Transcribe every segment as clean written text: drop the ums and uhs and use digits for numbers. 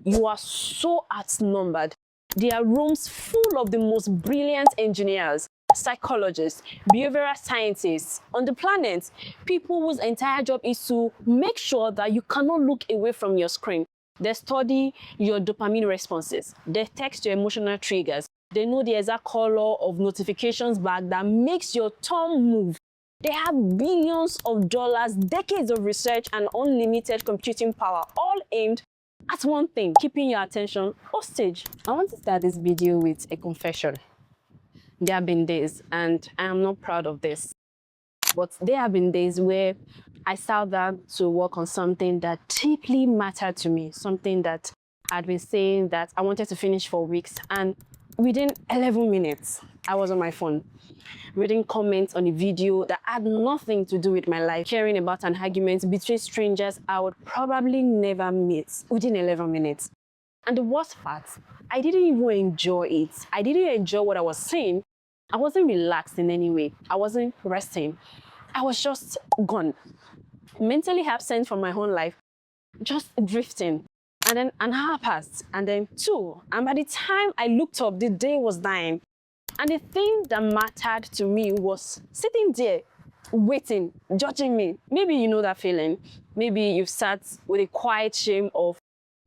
you are so outnumbered. There are rooms full of the most brilliant engineers, psychologists, behavioral scientists on the planet, people whose entire job is to make sure that you cannot look away from your screen. They study your dopamine responses. They text your emotional triggers. They know the exact color of notifications back that makes your thumb move. They have billions of dollars, decades of research, and unlimited computing power, all aimed at one thing: keeping your attention hostage. I want to start this video with a confession. There have been days, and I am not proud of this, but there have been days where I sat down to work on something that deeply mattered to me, something that I'd been saying that I wanted to finish for weeks, and within 11 minutes, I was on my phone, reading comments on a video that had nothing to do with my life, caring about an argument between strangers I would probably never meet within 11 minutes. And the worst part, I didn't even enjoy it. I didn't enjoy what I was saying. I wasn't relaxed in any way. I wasn't resting. I was just gone, mentally absent from my own life, just drifting. And then an hour passed, and then two. And by the time I looked up, the day was dying. And the thing that mattered to me was sitting there, waiting, judging me. Maybe you know that feeling. Maybe you've sat with a quiet shame of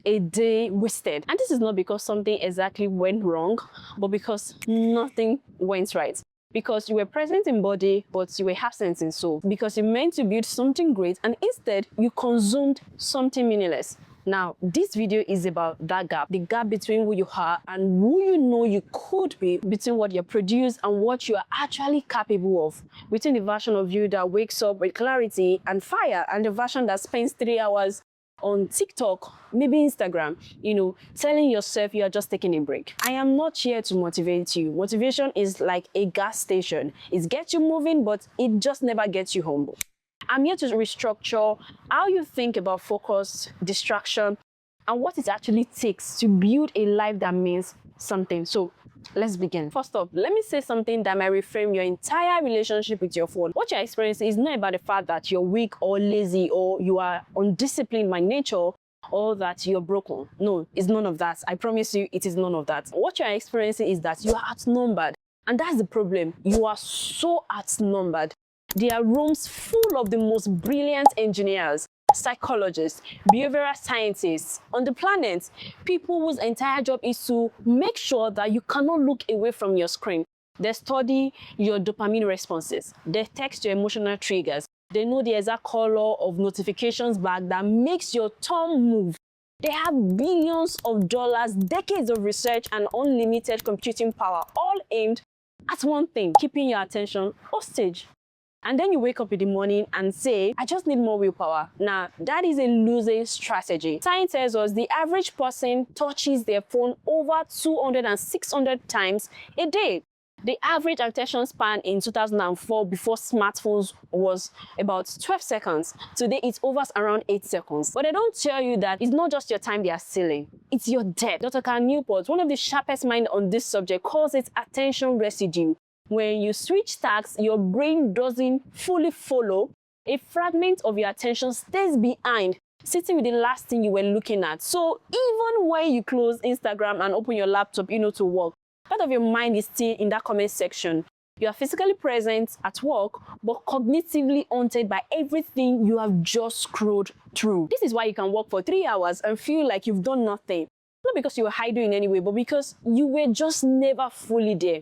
a day wasted. And this is not because something exactly went wrong, but because nothing went right. Because you were present in body, but you were absent in soul. Because you meant to build something great, and instead you consumed something meaningless. Now, this video is about that gap, the gap between who you are and who you know you could be, between what you produce and what you are actually capable of, between the version of you that wakes up with clarity and fire and the version that spends 3 hours on TikTok, maybe Instagram, telling yourself you are just taking a break. I am not here to motivate you. Motivation is like a gas station. It gets you moving, but it just never gets you humble. I'm here to restructure how you think about focus, distraction, and what it actually takes to build a life that means something. So let's begin. First off, let me say something that might reframe your entire relationship with your phone. What you're experiencing is not about the fact that you're weak or lazy or you are undisciplined by nature or that you're broken. No, it's none of that. I promise you, it is none of that. What you're experiencing is that you are outnumbered. And that's the problem. You are so outnumbered. There are rooms full of the most brilliant engineers, psychologists, behavioral scientists on the planet, people whose entire job is to make sure that you cannot look away from your screen. They study your dopamine responses. They text your emotional triggers. They know the exact color of notifications back that makes your thumb move. They have billions of dollars, decades of research, and unlimited computing power, all aimed at one thing: keeping your attention hostage. And then you wake up in the morning and say, I just need more willpower. Now, that is a losing strategy. Science tells us the average person touches their phone over 200 and 600 times a day. The average attention span in 2004, before smartphones, was about 12 seconds. Today, it hovers around 8 seconds. But they don't tell you that it's not just your time they are stealing. It's your debt. Dr. Carl Newport, one of the sharpest minds on this subject, calls it attention residue. When you switch tasks, your brain doesn't fully follow. A fragment of your attention stays behind, sitting with the last thing you were looking at. So even when you close Instagram and open your laptop, to work, part of your mind is still in that comment section. You are physically present at work, but cognitively haunted by everything you have just scrolled through. This is why you can work for 3 hours and feel like you've done nothing. Not because you were hiding in any way, but because you were just never fully there.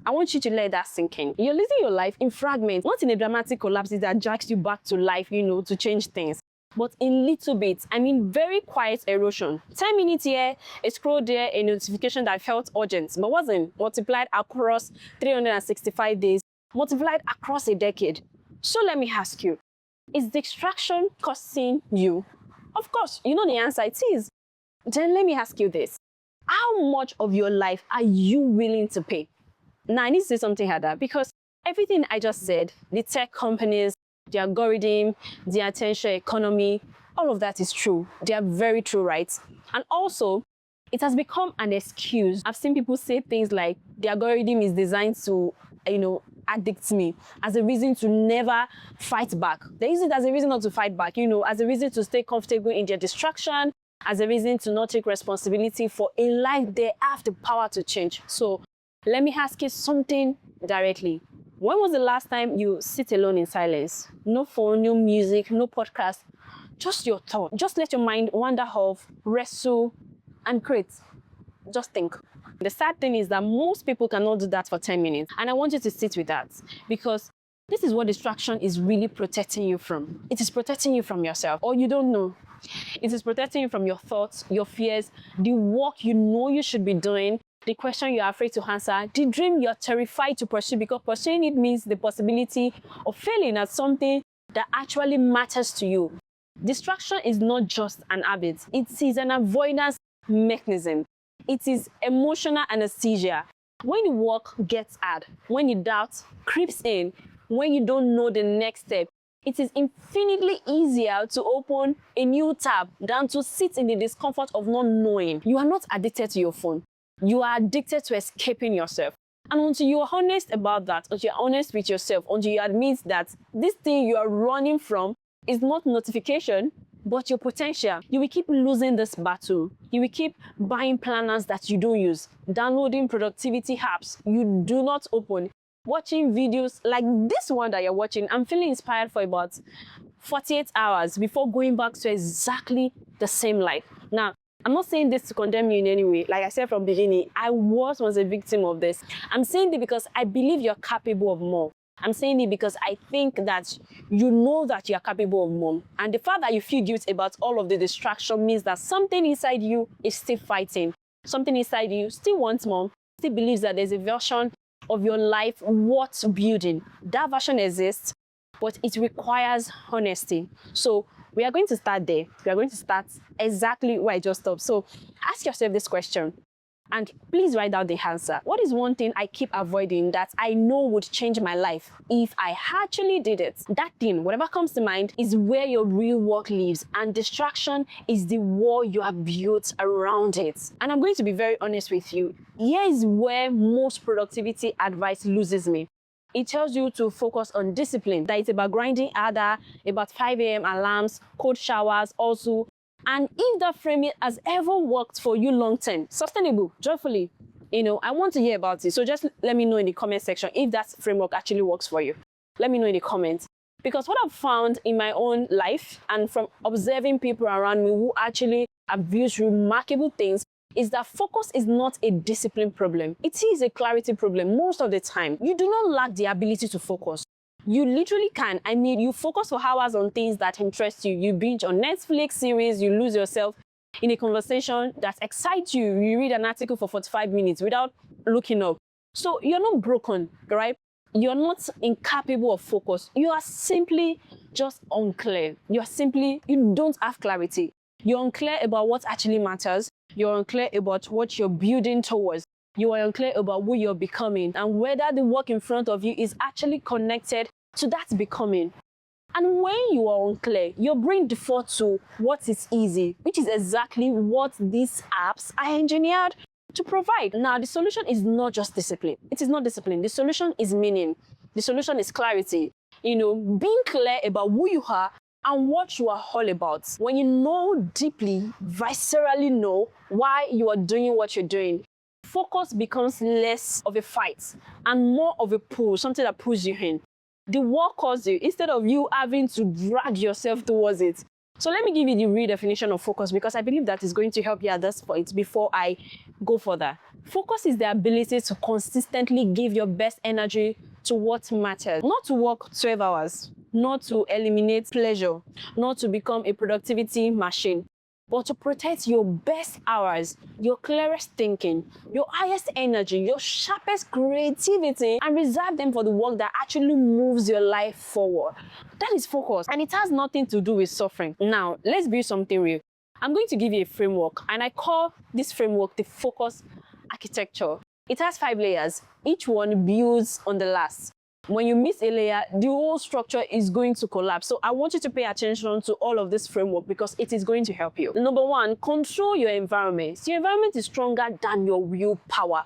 I want you to let that sink in. You're living your life in fragments, not in a dramatic collapse that jacks you back to life, to change things, but in little bits. I mean, very quiet erosion. 10 minutes here, a scroll there, a notification that felt urgent, but wasn't, multiplied across 365 days, multiplied across a decade. So let me ask you, is distraction costing you? Of course, you know the answer, it is. Then let me ask you this. How much of your life are you willing to pay? Now, I need to say something harder, because everything I just said, the tech companies, the algorithm, the attention economy, all of that is true. They are very true, right? And also, it has become an excuse. I've seen people say things like, the algorithm is designed to, addict me, as a reason to never fight back. They use it as a reason not to fight back, as a reason to stay comfortable in their distraction as a reason to not take responsibility for a life they have the power to change. So let me ask you something directly. When was the last time you sit alone in silence? No phone, no music, no podcast, just your thought. Just let your mind wander off, wrestle, and create. Just think. The sad thing is that most people cannot do that for 10 minutes. And I want you to sit with that, because this is what distraction is really protecting you from. It is protecting you from yourself, or you don't know. It is protecting you from your thoughts, your fears, the work you know you should be doing, the question you're afraid to answer, the dream you're terrified to pursue, because pursuing it means the possibility of failing at something that actually matters to you. Distraction is not just an habit. It is an avoidance mechanism. It is emotional anesthesia. When the work gets hard, when the doubt creeps in, when you don't know the next step, it is infinitely easier to open a new tab than to sit in the discomfort of not knowing. You are not addicted to your phone. You are addicted to escaping yourself. And until you are honest about that, until you are honest with yourself, until you admit that this thing you are running from is not notification, but your potential, you will keep losing this battle. You will keep buying planners that you don't use, downloading productivity apps you do not open, watching videos like this one that you're watching. I'm feeling inspired for about 48 hours before going back to exactly the same life. Now, I'm not saying this to condemn you in any way. Like I said from the beginning, I was once a victim of this. I'm saying it because I believe you're capable of more. I'm saying it because I think that you know that you are capable of more. And the fact that you feel guilt about all of the distraction means that something inside you is still fighting. Something inside you still wants more, still believes that there's a version of your life worth building. That version exists, but it requires honesty. So we are going to start there. We are going to start exactly where I just stopped. So ask yourself this question. And please write down the answer. What is one thing I keep avoiding that I know would change my life if I actually did it? That thing, whatever comes to mind, is where your real work lives, and distraction is the wall you have built around it. And I'm going to be very honest with you. Here is where most productivity advice loses me. It tells you to focus on discipline, that it's about grinding harder, about 5 a.m. alarms, cold showers also. And if that framing has ever worked for you long term, sustainable, joyfully, I want to hear about it. So just let me know in the comment section if that framework actually works for you. Let me know in the comments. Because what I've found in my own life and from observing people around me who actually have built remarkable things is that focus is not a discipline problem. It is a clarity problem most of the time. You do not lack the ability to focus. You literally can. I mean, you focus for hours on things that interest you. You binge on Netflix series, you lose yourself in a conversation that excites you. You read an article for 45 minutes without looking up. So you're not broken, right? You're not incapable of focus. You are simply just unclear. You don't have clarity. You're unclear about what actually matters. You're unclear about what you're building towards. You are unclear about who you're becoming and whether the work in front of you is actually connected to that becoming. And when you are unclear, your brain defaults to what is easy, which is exactly what these apps are engineered to provide. Now, the solution is not just discipline. It is not discipline. The solution is meaning. The solution is clarity. Being clear about who you are and what you are all about. When you know deeply, viscerally know why you are doing what you're doing, focus becomes less of a fight and more of a pull, something that pulls you in. The work calls you instead of you having to drag yourself towards it. So let me give you the real definition of focus, because I believe that is going to help you at this point before I go further. Focus is the ability to consistently give your best energy to what matters. Not to work 12 hours, not to eliminate pleasure, not to become a productivity machine, but to protect your best hours, your clearest thinking, your highest energy, your sharpest creativity, and reserve them for the work that actually moves your life forward. That is focus, and it has nothing to do with suffering. Now, let's build something real. I'm going to give you a framework, and I call this framework the focus architecture. It has 5 layers. Each one builds on the last. When you miss a layer, the whole structure is going to collapse. So I want you to pay attention to all of this framework because it is going to help you. Number 1, control your environment. Your environment is stronger than your willpower.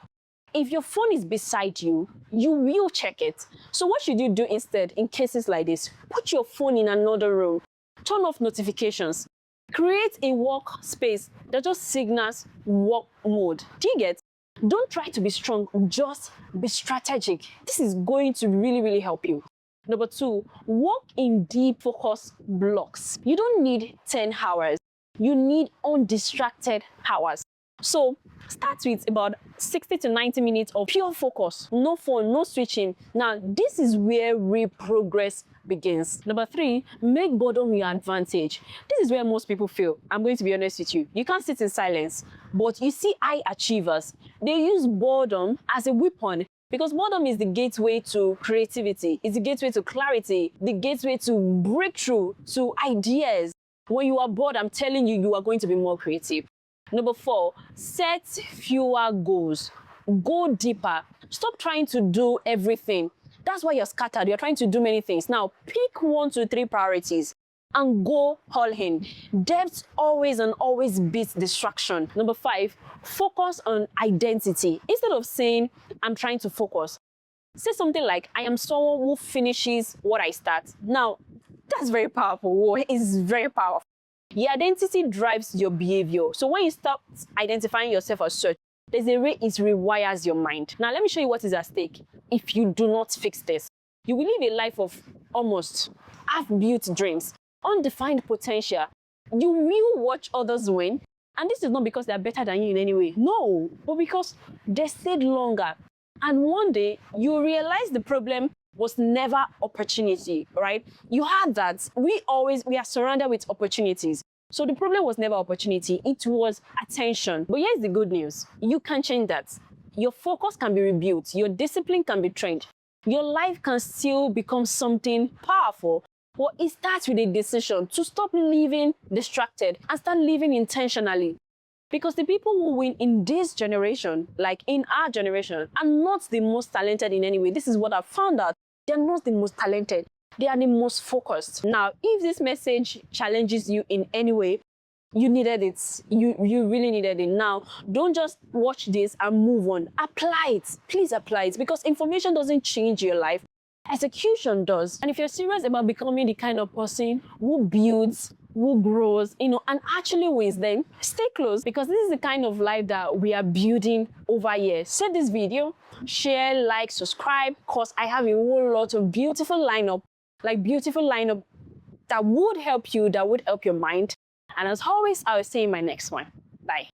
If your phone is beside you, you will check it. So what should you do instead in cases like this? Put your phone in another room. Turn off notifications. Create a workspace that just signals work mode. Do you get? Don't try to be strong, just be strategic. This is going to really help you. Number 2, work in deep focus blocks. You don't need 10 hours. You need undistracted hours. So start with about 60 to 90 minutes of pure focus. No phone, no switching. Now, this is where real progress begins. Number 3, make boredom your advantage. This is where most people fail. I'm going to be honest with you. You can't sit in silence. But you see high achievers, they use boredom as a weapon. Because boredom is the gateway to creativity, it's the gateway to clarity, the gateway to breakthrough, to ideas. When you are bored, I'm telling you, you are going to be more creative. Number 4, set fewer goals. Go deeper. Stop trying to do everything. That's why you're scattered. You're trying to do many things. Now, pick 1 to 3 priorities and go all in. Depth always and always beats distraction. Number 5, focus on identity. Instead of saying, I'm trying to focus, say something like, I am someone who finishes what I start. Now, that's very powerful. It's very powerful. Your identity drives your behavior. So when you stop identifying yourself as such, there's a way it rewires your mind. Now, let me show you what is at stake. If you do not fix this, you will live a life of almost half-built dreams, undefined potential. You will watch others win, and this is not because they're better than you in any way. No, but because they stayed longer. And one day, you realize the problem was never opportunity, right? You had that. We are surrounded with opportunities. So the problem was never opportunity, it was attention. But here's the good news. You can change that. Your focus can be rebuilt. Your discipline can be trained. Your life can still become something powerful. But it starts with a decision to stop living distracted and start living intentionally. Because the people who win in this generation, like in our generation, are not the most talented in any way. This is what I've found out. They're not the most talented. They are the most focused. Now, if this message challenges you in any way, you needed it. You really needed it. Now, don't just watch this and move on. Apply it. Please apply it. Because information doesn't change your life. Execution does. And if you're serious about becoming the kind of person who builds, who grows, and actually wins, then stay close, because this is the kind of life that we are building over here. Share this video, share, like, subscribe, because I have a whole lot of beautiful lineup that would help you, that would help your mind. And as always, I will see you in my next one. Bye.